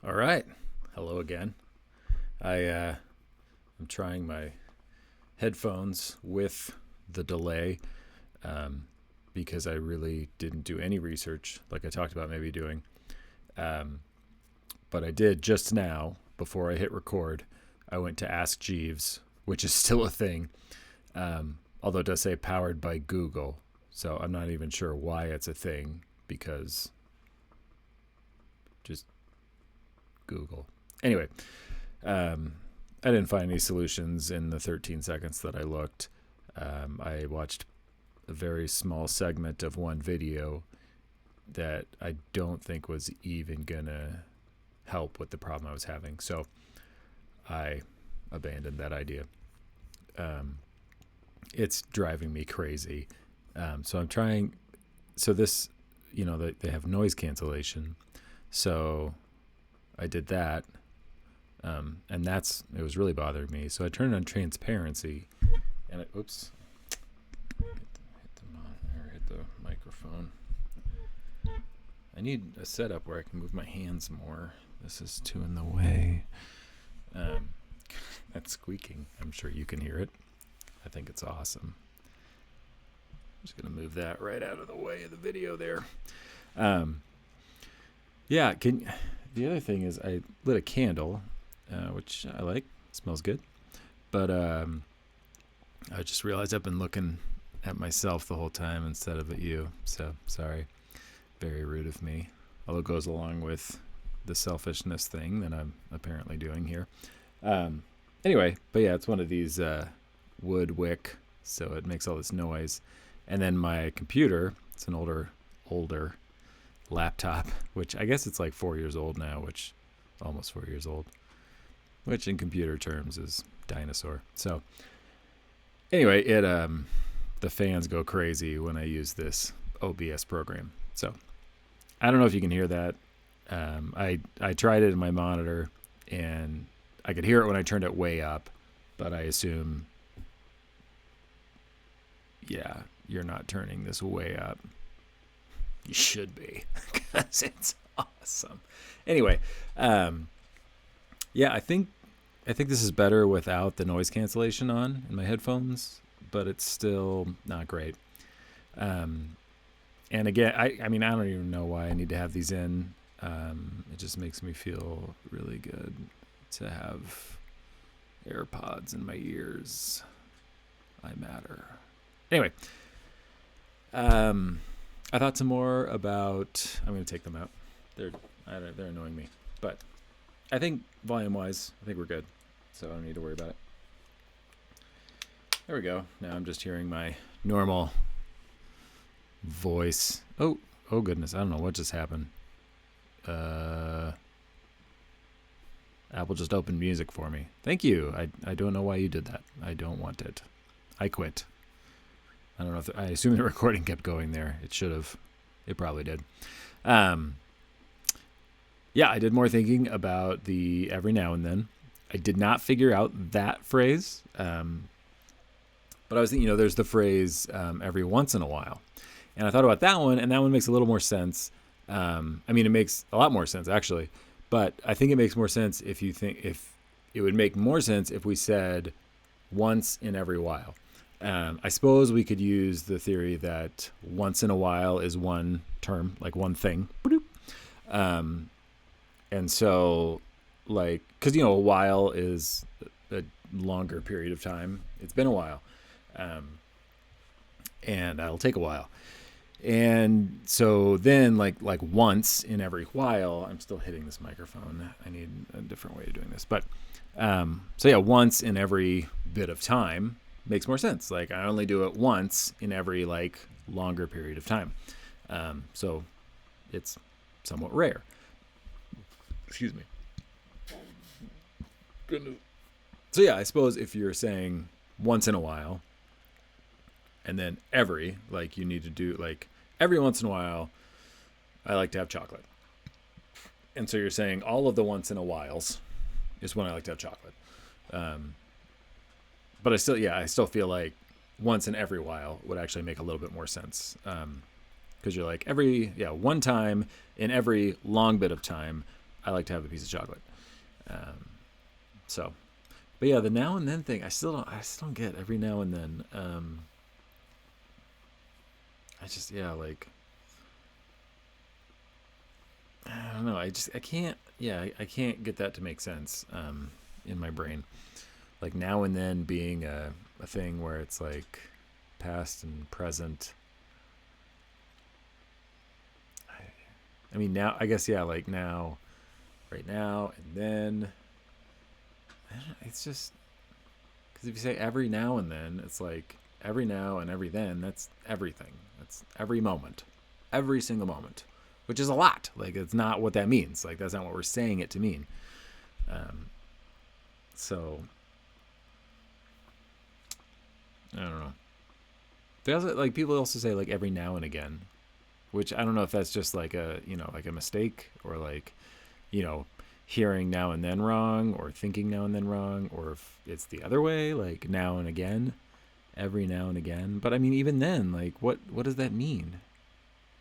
All right. Hello again. I'm trying my headphones with the delay because I really didn't do any research like I talked about maybe doing. Um, but I did just now before I hit record. I went to Ask Jeeves, which is still a thing, although it does say powered by Google. So I'm not even sure why it's a thing because just Google. Anyway, I didn't find any solutions in the 13 seconds that I looked. I watched a very small segment of one video that I don't think was even gonna help with the problem I was having. So I abandoned that idea. Um, it's driving me crazy. So I'm trying. So this, they have noise cancellation. So I did that, and it was really bothering me. So I turned on transparency, and oops, hit the microphone. I need a setup where I can move my hands more. This is too in the way. That's squeaking. I'm sure you can hear it. I think it's awesome. I'm just gonna move that right out of the way of the video there. Yeah. The other thing is I lit a candle, which I like. It smells good. But I just realized I've been looking at myself the whole time instead of at you. So sorry. Very rude of me. Although it goes along with the selfishness thing that I'm apparently doing here. Anyway, but yeah, it's one of these wood wick, so it makes all this noise. And then my computer, it's an older laptop, which I guess it's like 4 years old now, which almost 4 years old, which in computer terms is dinosaur. So anyway, the fans go crazy when I use this OBS program. So I don't know if you can hear that. I tried it in my monitor and I could hear it when I turned it way up, but I assume, yeah, you're not turning this way up. You should be, because it's awesome. Anyway, yeah, I think this is better without the noise cancellation on in my headphones, but it's still not great. And again, I mean, I don't even know why I need to have these in. It just makes me feel really good to have AirPods in my ears. I matter. Anyway, I thought some more about. I'm going to take them out. They're annoying me, but I think volume-wise, I think we're good. So I don't need to worry about it. There we go. Now I'm just hearing my normal voice. Oh goodness! I don't know what just happened. Apple just opened music for me. Thank you. I don't know why you did that. I don't want it. I quit. I don't know if I assume the recording kept going there. It should have. It probably did. Yeah, I did more thinking about the every now and then. I did not figure out that phrase. But I was thinking, there's the phrase every once in a while. And I thought about that one, and that one makes a little more sense. I mean, it makes a lot more sense, actually. But I think it makes more sense if it would make more sense if we said once in every while. I suppose we could use the theory that once in a while is one term, like one thing. And so, like, because, a while is a longer period of time. It's been a while. And that'll take a while. And so then, like once in every while, I'm still hitting this microphone. I need a different way of doing this. But, so yeah, once in every bit of time makes more sense. Like, I only do it once in every, like, longer period of time. So it's somewhat rare. Excuse me. So yeah, I suppose if you're saying once in a while, and then every, like, you need to do, like, every once in a while, I like to have chocolate. And so you're saying all of the once in a whiles is when I like to have chocolate. But I still feel like once in every while would actually make a little bit more sense. Because you're like one time in every long bit of time, I like to have a piece of chocolate. So, but yeah, the now and then thing, I still don't get every now and then. Like, I don't know. I can't, I can't get that to make sense, in my brain. Like now and then being a thing where it's like past and present. I mean, now, I guess, like now, right now, and then, it's just, because if you say every now and then, it's like every now and every then, that's everything. That's every moment, every single moment, which is a lot. Like, it's not what that means. Like, that's not what we're saying it to mean. So, I don't know. They also, like, people also say, like, every now and again, which I don't know if that's just like like a mistake, or like, hearing now and then wrong, or thinking now and then wrong, or if it's the other way, like now and again, every now and again. But I mean, even then, like, what does that mean?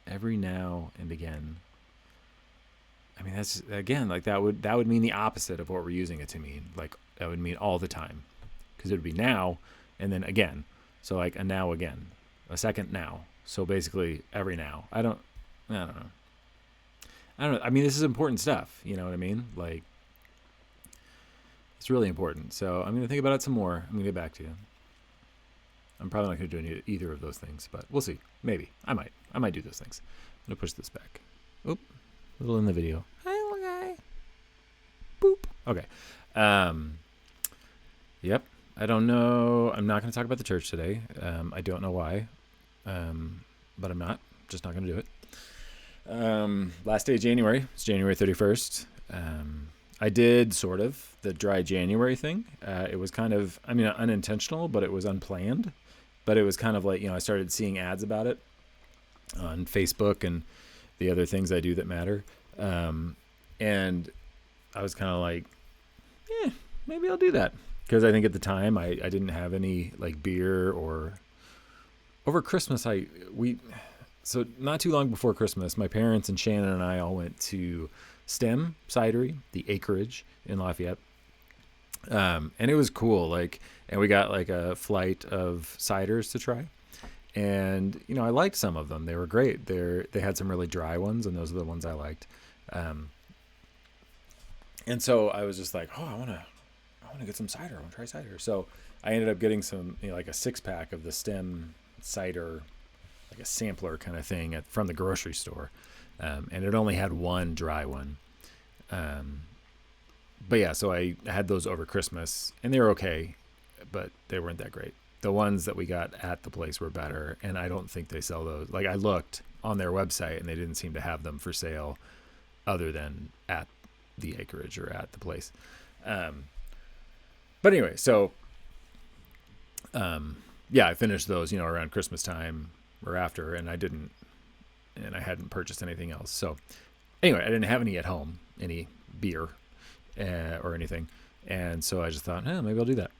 Every now and again. I mean, that's, again, like, that would mean the opposite of what we're using it to mean. Like, that would mean all the time, because it would be now and then again. So like a now again, a second now. So basically every now. I don't know. I mean, this is important stuff. You know what I mean? Like, it's really important. So I'm going to think about it some more. I'm going to get back to you. I'm probably not going to do either of those things, but we'll see. Maybe. I might do those things. I'm going to push this back. Oop. A little in the video. Hi, little guy. Boop. Okay. Yep. I don't know. I'm not going to talk about the church today. I don't know why. But I'm not. Just not going to do it. Last day of January. It's January 31st. I did sort of the dry January thing. It was kind of, I mean, unintentional, but it was unplanned. But it was kind of like, I started seeing ads about it on Facebook and the other things I do that matter. And I was kind of like, maybe I'll do that. Because I think at the time I didn't have any like beer, or over Christmas so not too long before Christmas, my parents and Shannon and I all went to STEM Cidery, the acreage in Lafayette. And it was cool. Like, and we got like a flight of ciders to try. And, I liked some of them. They were great. They had some really dry ones, and those are the ones I liked. And so I was just like, I want to get some cider. I want to try cider. So I ended up getting some, like a 6-pack of the STEM cider, like a sampler kind of thing from the grocery store. And it only had one dry one. But yeah, so I had those over Christmas, and they were okay, but they weren't that great. The ones that we got at the place were better, and I don't think they sell those. Like, I looked on their website, and they didn't seem to have them for sale other than at the acreage or at the place. But anyway, so, I finished those, around Christmas time or after, and I hadn't purchased anything else. So anyway, I didn't have any at home, any beer, or anything. And so I just thought, maybe I'll do that.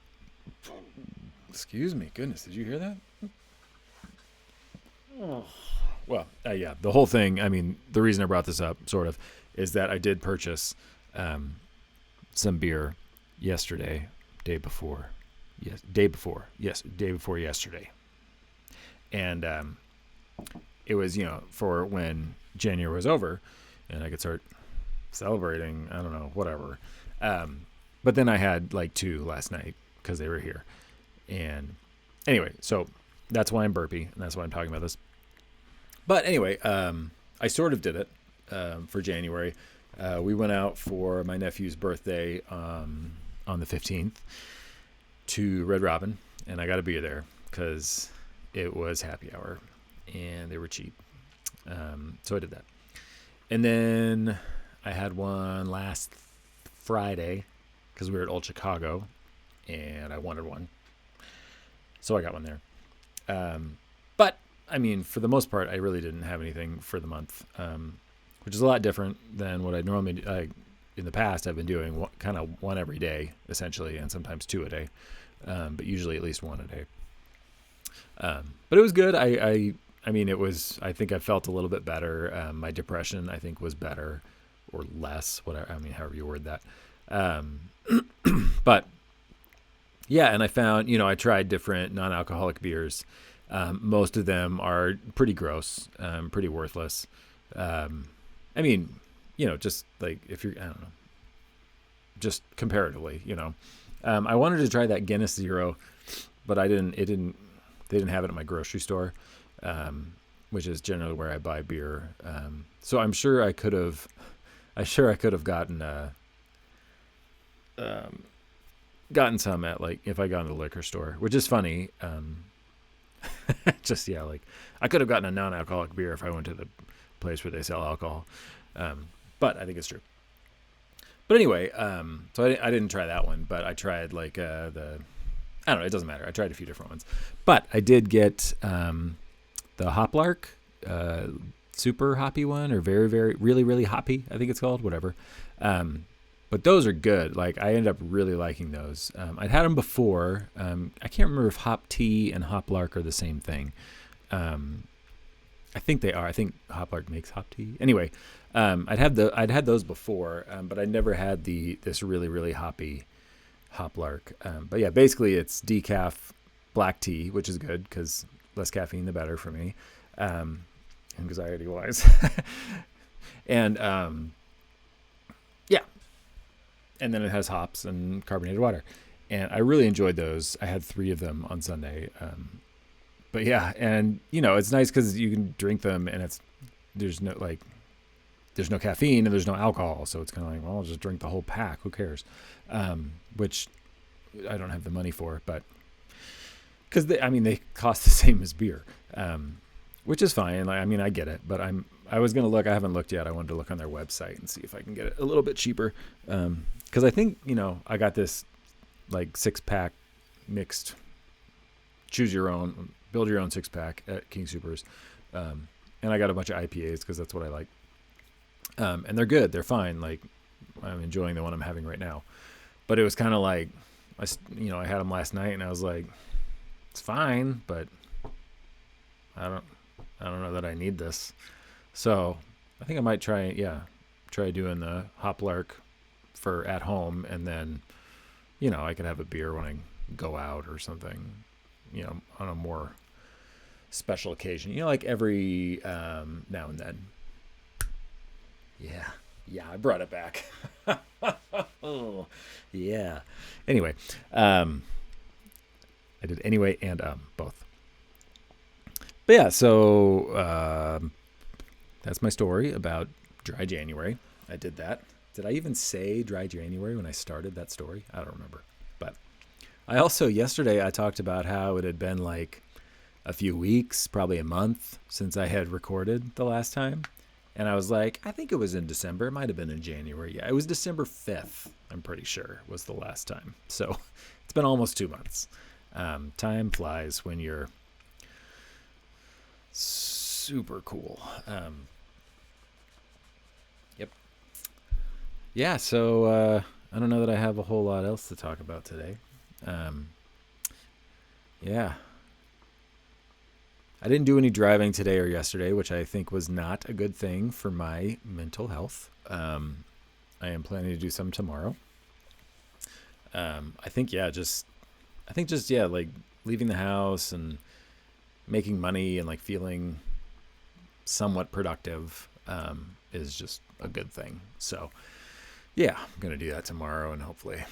Excuse me. Goodness. Did you hear that? Oh. Well, the whole thing, I mean, the reason I brought this up sort of is that I did purchase, some beer yesterday, day before yesterday. And, it was, for when January was over and I could start celebrating, I don't know, whatever. But then I had like 2 last night because they were here. And anyway, so that's why I'm burpy, and that's why I'm talking about this. But anyway, I sort of did it, for January. We went out for my nephew's birthday, on the 15th to Red Robin, and I got a beer there because it was happy hour and they were cheap. So I did that. And then I had one last Friday because we were at Old Chicago and I wanted one. So I got one there. But I mean, for the most part, I really didn't have anything for the month, which is a lot different than what I normally do. In the past, I've been doing kind of one every day, essentially, and sometimes 2 a day, but usually at least 1 a day. But it was good. I mean, it was, I think I felt a little bit better. My depression, I think, was better or less, whatever. I mean, however you word that. But yeah, and I found, I tried different non-alcoholic beers. Most of them are pretty gross, pretty worthless. I mean, just like if you're, I don't know, just comparatively, I wanted to try that Guinness Zero, but they didn't have it at my grocery store, which is generally where I buy beer. So I'm sure I could have gotten some at, like, if I got in the liquor store, which is funny. Just, yeah, like I could have gotten a non-alcoholic beer if I went to the place where they sell alcohol. But I think it's true. But anyway, so I didn't try that one, but I tried like I don't know, it doesn't matter. I tried a few different ones, but I did get the Hoplark, super hoppy one, or very, very, really, really hoppy, I think it's called, whatever. But those are good. Like, I ended up really liking those. I'd had them before. I can't remember if hop tea and Hoplark are the same thing. I think they are. I think Hoplark makes hop tea. Anyway, I'd had those before, but I never had this really, really hoppy Hoplark. But yeah, basically it's decaf black tea, which is good because less caffeine the better for me, anxiety wise. And yeah, and then it has hops and carbonated water, and I really enjoyed those. I had 3 of them on Sunday. But yeah, and it's nice because you can drink them, and there's no caffeine and there's no alcohol, so it's kind of like, well, I'll just drink the whole pack. Who cares? Which I don't have the money for, but because they cost the same as beer, which is fine. Like, I get it, but I was gonna look. I haven't looked yet. I wanted to look on their website and see if I can get it a little bit cheaper, because I think I got this like 6-pack mixed. Choose your own, build your own 6-pack at King Soopers. And I got a bunch of IPAs because that's what I like. And they're good. They're fine. Like, I'm enjoying the one I'm having right now. But it was kind of like, I had them last night and I was like, it's fine, but I don't know that I need this. So I think I might try doing the Hoplark for at home, and then, I could have a beer when I go out or something, on a more special occasion, like every now and then. Yeah, I brought it back. Oh, yeah. Anyway, I did anyway and both. But yeah, so that's my story about dry January. I did that. Did I even say dry January when I started that story? I don't remember. But I also, yesterday, I talked about how it had been like a few weeks, probably a month, since I had recorded the last time. And I was like, I think it was in December. It might have been in January. Yeah, it was December 5th, I'm pretty sure, was the last time. So it's been almost 2 months. Time flies when you're super cool. Yep. Yeah, so I don't know that I have a whole lot else to talk about today. Yeah. I didn't do any driving today or yesterday, which I think was not a good thing for my mental health. I am planning to do some tomorrow. I think just like leaving the house and making money and like feeling somewhat productive is just a good thing. So yeah, I'm going to do that tomorrow, and hopefully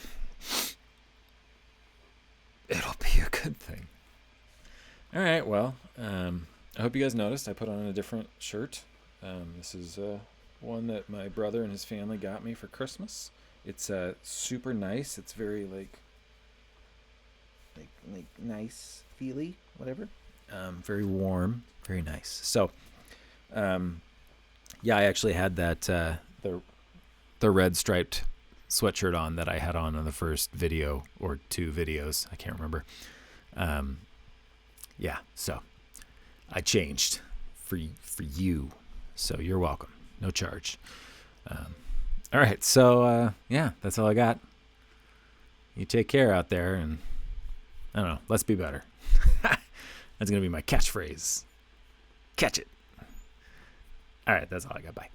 it'll be a good thing. All right, well, I hope you guys noticed I put on a different shirt. This is one that my brother and his family got me for Christmas. It's super nice. It's very like nice, feely, whatever. Very warm, very nice. So, yeah, I actually had that the red striped sweatshirt on that I had on the first video or 2 videos. I can't remember. Yeah, so I changed for you, so you're welcome. No charge. All right, so yeah, that's all I got. You take care out there, and I don't know, let's be better. That's going to be my catchphrase. Catch it. All right, that's all I got. Bye.